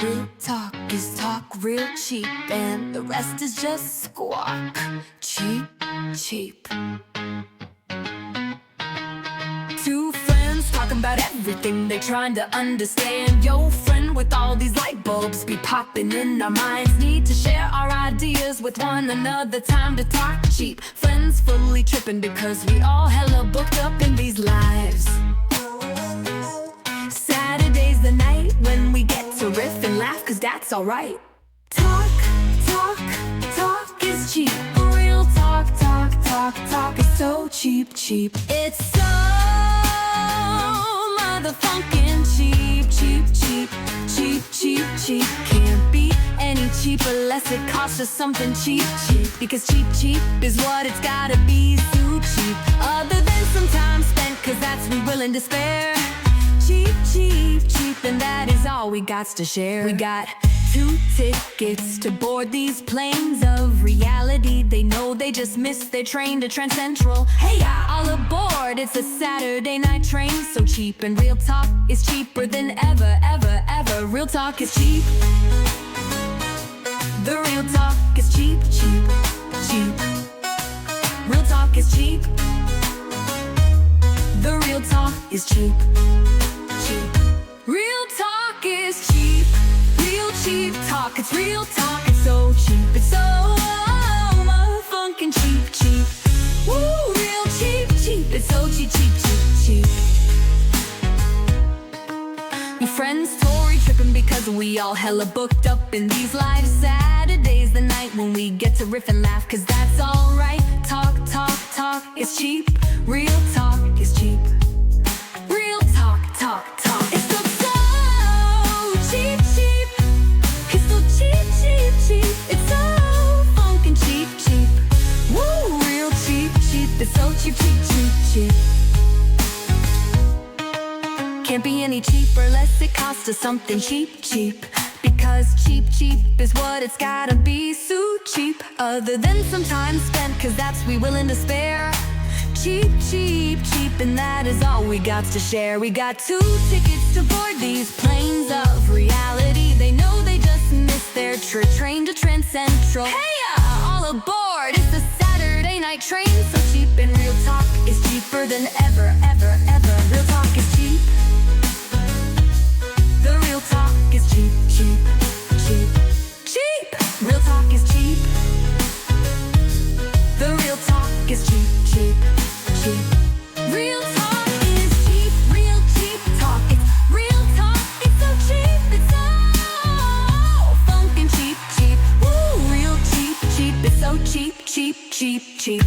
Real talk is talk real cheap, and the rest is just squawk. Cheap, cheap. Two friends talking about everything, they trying to understand. Yo, friend, with all these light bulbs be popping in our minds, need to share our ideas with one another. Time to talk cheap. Friends fully tripping because we all hella booked up in these lives. Saturday's the night when we get to riff and laugh, cause that's alright. Talk, talk, talk is cheap. Real talk, talk, talk, talk is so cheap, cheap. It's so motherfucking cheap, cheap, cheap, cheap, cheap, cheap. Can't be any cheaper unless it costs us something cheap, cheap. Because cheap, cheap is what it's gotta be, so cheap. Other than some time spent, cause that's we willing to spare. Cheap, cheap, cheap, and that is all we got to share. We got 2 tickets to board these planes of reality. They know they just missed their train to Trans Central. Hey, all aboard, it's a Saturday night train. So cheap, and real talk is cheaper than ever, ever, ever. Real talk is cheap. The real talk is cheap, cheap, cheap. Real talk is cheap. The real talk is cheap. Real talk is cheap. Real cheap talk, it's real talk, it's so cheap. It's so motherfucking cheap, cheap. Woo, real cheap, cheap. It's so cheap, cheap, cheap, cheap. My friends Tory tripping because we all hella booked up in these lives. Saturday's the night when we get to riff and laugh, cause that's alright. Talk, talk, talk is cheap. Real talk is cheap. Real talk, talk, talk. It's so cheap, cheap. It's so cheap, cheap, cheap. It's so funkin' cheap, cheap. Woo, real cheap, cheap. It's so cheap, cheap, cheap, cheap. Can't be any cheaper unless it costs us something cheap, cheap. Because cheap, cheap is what it's gotta be, so cheap. Other than some time spent, cause that's we willing to spare. Cheap, cheap, cheap, and that is all we got to share. We got 2 tickets to board these planes of reality. They know they just missed their train to Trans Central. Hey, all aboard, it's a Saturday night train. So cheap, and real talk is cheaper than ever, ever, ever. Real talk is cheap. The real talk is cheap, cheap, cheap, cheap. Real talk is cheap. The real talk is cheap, cheap, cheap. Real talk is cheap, real cheap talk. It's real talk, it's so cheap, it's so funkin' cheap, cheap. Woo, real cheap, cheap, it's so cheap, cheap, cheap, cheap.